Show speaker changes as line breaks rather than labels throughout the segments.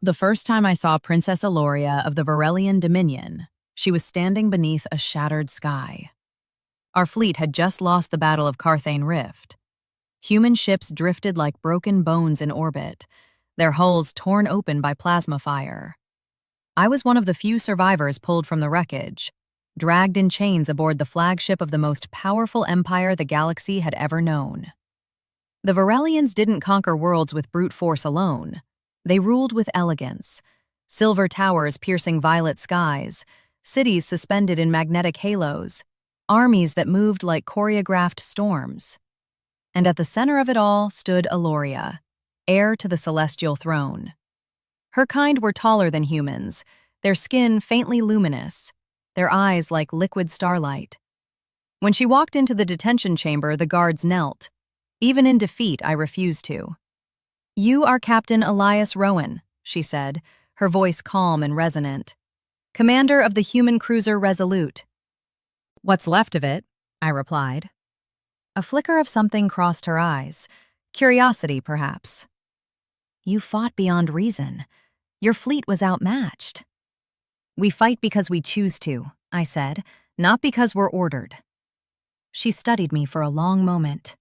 The first time I saw Princess Eloria of the Varelian Dominion, she was standing beneath a shattered sky. Our fleet had just lost the Battle of Carthane Rift. Human ships drifted like broken bones in orbit, their hulls torn open by plasma fire. I was one of the few survivors pulled from the wreckage, dragged in chains aboard the flagship of the most powerful empire the galaxy had ever known. The Varelians didn't conquer worlds with brute force alone. They ruled with elegance, silver towers piercing violet skies, cities suspended in magnetic halos, armies that moved like choreographed storms. And at the center of it all stood Eloria, heir to the celestial throne. Her kind were taller than humans, their skin faintly luminous, their eyes like liquid starlight. When she walked into the detention chamber, the guards knelt. Even in defeat, I refused to. "You are Captain Elias Rowan," she said, her voice calm and resonant. "Commander of the human cruiser Resolute." "What's left of it?" I replied. A flicker of something crossed her eyes. Curiosity, perhaps. "You fought beyond reason. Your fleet was outmatched." "We fight because we choose to," I said, "not because we're ordered." She studied me for a long moment.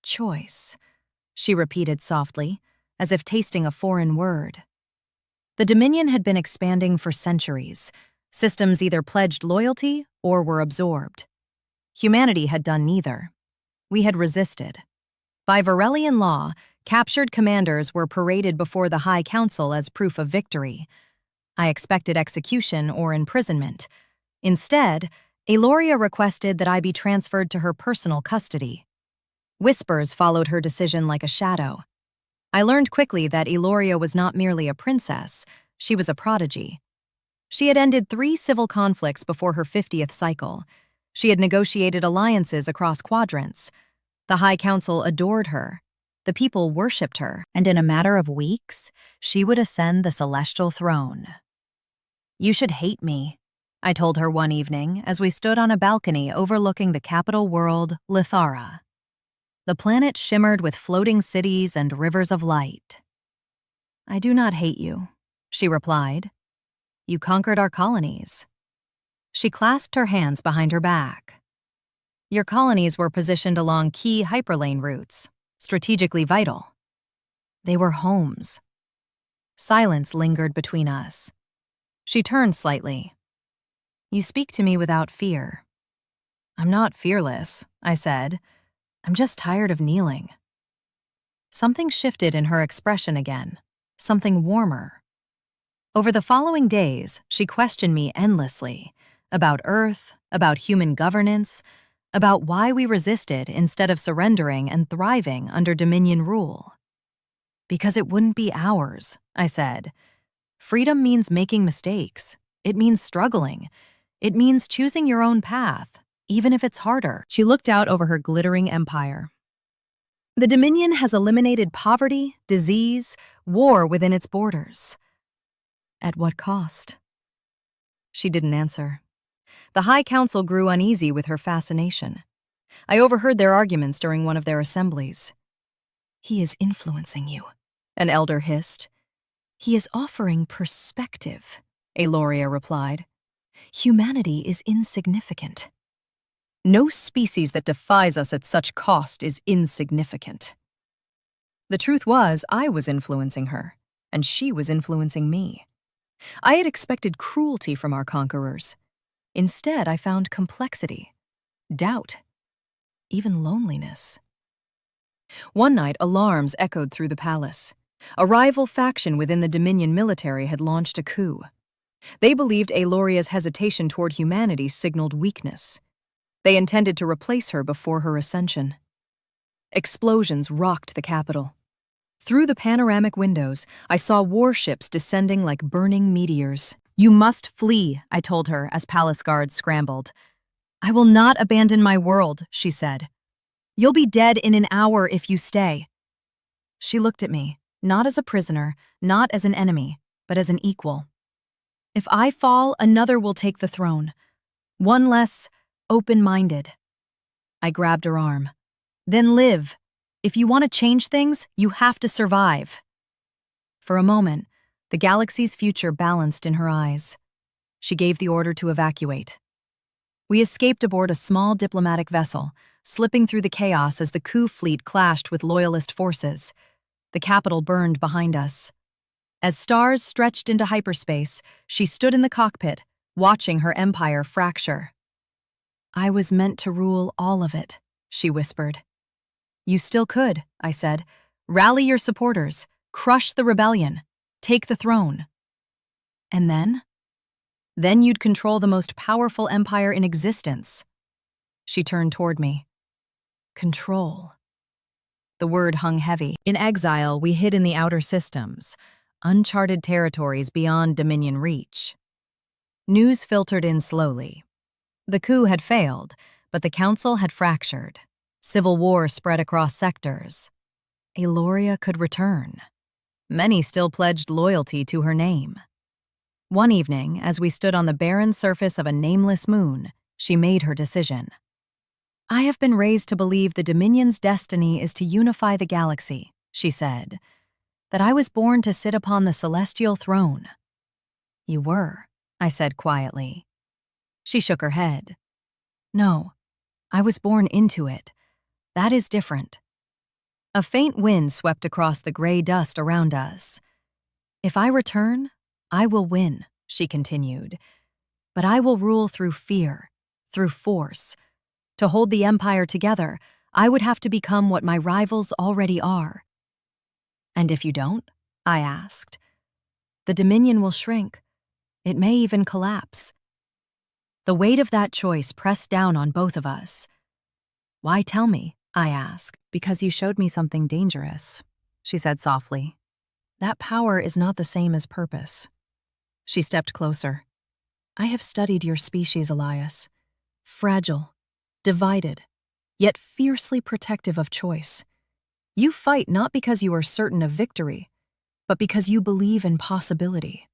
"Choice," she repeated softly, as if tasting a foreign word. The Dominion had been expanding for centuries. Systems either pledged loyalty or were absorbed. Humanity had done neither. We had resisted. By Varelian law, captured commanders were paraded before the High Council as proof of victory. I expected execution or imprisonment. Instead, Eloria requested that I be transferred to her personal custody. Whispers followed her decision like a shadow. I learned quickly that Eloria was not merely a princess, she was a prodigy. She had ended 3 civil conflicts before her 50th cycle. She had negotiated alliances across quadrants. The High Council adored her. The people worshipped her, and in a matter of weeks, she would ascend the celestial throne. "You should hate me," I told her one evening as we stood on a balcony overlooking the capital world, Lithara. The planet shimmered with floating cities and rivers of light. "I do not hate you," she replied. "You conquered our colonies." She clasped her hands behind her back. "Your colonies were positioned along key hyperlane routes, strategically vital. They were homes." Silence lingered between us. She turned slightly. "You speak to me without fear." "I'm not fearless," I said. "I'm just tired of kneeling." Something shifted in her expression again, something warmer. Over the following days, she questioned me endlessly, about Earth, about human governance, about why we resisted instead of surrendering and thriving under Dominion rule. "Because it wouldn't be ours," I said. "Freedom means making mistakes. It means struggling. It means choosing your own path, even if it's harder." She looked out over her glittering empire. "The Dominion has eliminated poverty, disease, war within its borders." "At what cost?" She didn't answer. The High Council grew uneasy with her fascination. I overheard their arguments during one of their assemblies. "He is influencing you," an elder hissed. "He is offering perspective," Eloria replied. "Humanity is insignificant." "No species that defies us at such cost is insignificant." The truth was, I was influencing her, and she was influencing me. I had expected cruelty from our conquerors. Instead, I found complexity, doubt, even loneliness. One night, alarms echoed through the palace. A rival faction within the Dominion military had launched a coup. They believed Eloria's hesitation toward humanity signaled weakness. They intended to replace her before her ascension. Explosions rocked the capital. Through the panoramic windows, I saw warships descending like burning meteors. "You must flee," I told her as palace guards scrambled. "I will not abandon my world," she said. "You'll be dead in an hour if you stay." She looked at me, not as a prisoner, not as an enemy, but as an equal. "If I fall, another will take the throne. One less open-minded." I grabbed her arm. "Then live. If you want to change things, you have to survive." For a moment, The galaxy's future balanced in her eyes. She gave the order to evacuate. We escaped aboard a small diplomatic vessel, slipping through the chaos as the coup fleet clashed with loyalist forces. The capital burned behind us. As stars stretched into hyperspace, she stood in the cockpit, watching her empire fracture. "I was meant to rule all of it," she whispered. "You still could," I said. "Rally your supporters, crush the rebellion, take the throne." "And then?" "Then you'd control the most powerful empire in existence." She turned toward me. Control. The word hung heavy. In exile, we hid in the outer systems, uncharted territories beyond Dominion reach. News filtered in slowly. The coup had failed, but the council had fractured. Civil war spread across sectors. Eloria could return. Many still pledged loyalty to her name. One evening, as we stood on the barren surface of a nameless moon, she made her decision. "I have been raised to believe the Dominion's destiny is to unify the galaxy," she said. "That I was born to sit upon the celestial throne." "You were," I said quietly. She shook her head. "No, I was born into it. That is different." A faint wind swept across the gray dust around us. "If I return, I will win," she continued. "But I will rule through fear, through force. To hold the empire together, I would have to become what my rivals already are." "And if you don't?" I asked. "The Dominion will shrink. It may even collapse." The weight of that choice pressed down on both of us. "Why tell me?" I asked. "Because you showed me something dangerous," she said softly. "That power is not the same as purpose." She stepped closer. "I have studied your species, Elias. Fragile, divided, yet fiercely protective of choice. You fight not because you are certain of victory, but because you believe in possibility."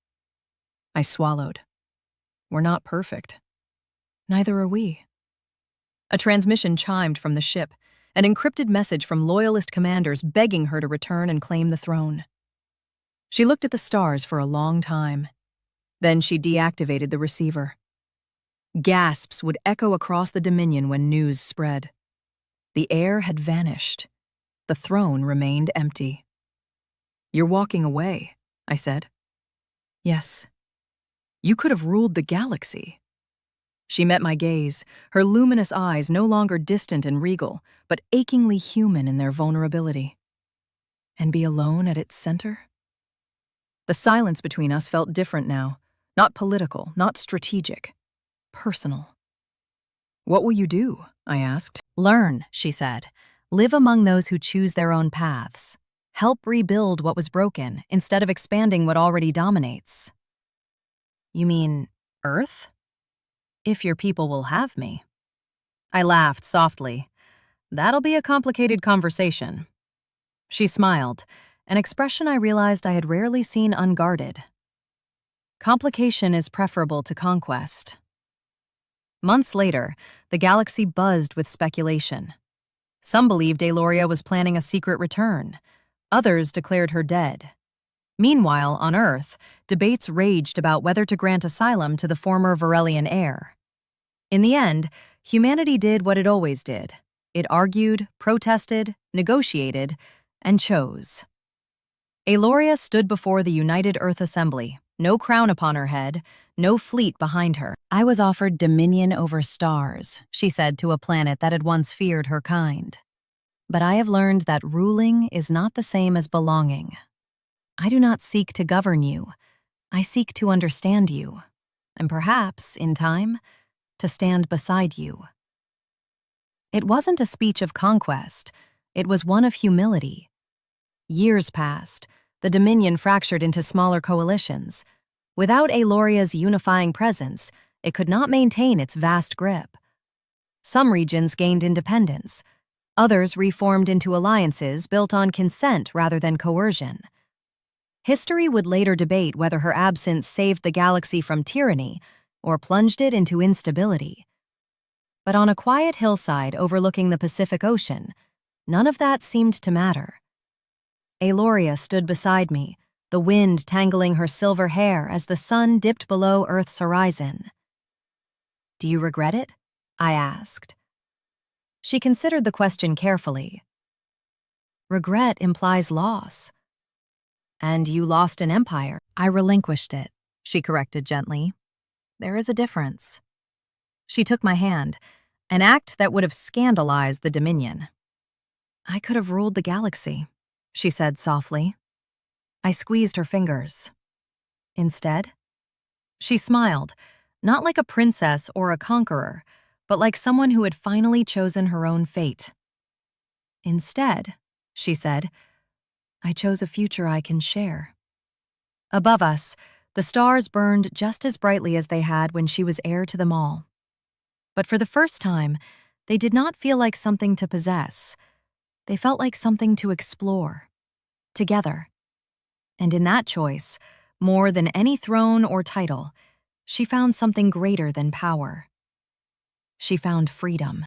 I swallowed. "We're not perfect." "Neither are we." A transmission chimed from the ship, an encrypted message from loyalist commanders begging her to return and claim the throne. She looked at the stars for a long time. Then she deactivated the receiver. Gasps would echo across the Dominion when news spread. The air had vanished. The throne remained empty. "You're walking away," I said. "Yes." "You could have ruled the galaxy." She met my gaze, her luminous eyes no longer distant and regal, but achingly human in their vulnerability. "And be alone at its center?" The silence between us felt different now, not political, not strategic, personal. "What will you do?" I asked. "Learn," she said. "Live among those who choose their own paths. Help rebuild what was broken instead of expanding what already dominates." "You mean Earth?" "If your people will have me." I laughed softly. "That'll be a complicated conversation." She smiled, an expression I realized I had rarely seen unguarded. "Complication is preferable to conquest." Months later, the galaxy buzzed with speculation. Some believed Eloria was planning a secret return. Others declared her dead. Meanwhile, on Earth, debates raged about whether to grant asylum to the former Varelian heir. In the end, humanity did what it always did. It argued, protested, negotiated, and chose. Eloria stood before the United Earth Assembly, no crown upon her head, no fleet behind her. "I was offered dominion over stars," she said to a planet that had once feared her kind. "But I have learned that ruling is not the same as belonging. I do not seek to govern you. I seek to understand you, and perhaps, in time, to stand beside you." It wasn't a speech of conquest. It was one of humility. Years passed. The Dominion fractured into smaller coalitions. Without Eloria's unifying presence, it could not maintain its vast grip. Some regions gained independence. Others reformed into alliances built on consent rather than coercion. History would later debate whether her absence saved the galaxy from tyranny or plunged it into instability. But on a quiet hillside overlooking the Pacific Ocean, none of that seemed to matter. Eloria stood beside me, the wind tangling her silver hair as the sun dipped below Earth's horizon. "Do you regret it?" I asked. She considered the question carefully. "Regret implies loss." "And you lost an empire." "I relinquished it," she corrected gently. "There is a difference." She took my hand, an act that would have scandalized the Dominion. "I could have ruled the galaxy," she said softly. I squeezed her fingers. "Instead?" She smiled, not like a princess or a conqueror, but like someone who had finally chosen her own fate. "Instead," she said, "I chose a future I can share." Above us, the stars burned just as brightly as they had when she was heir to them all. But for the first time, they did not feel like something to possess. They felt like something to explore, together. And in that choice, more than any throne or title, she found something greater than power. She found freedom.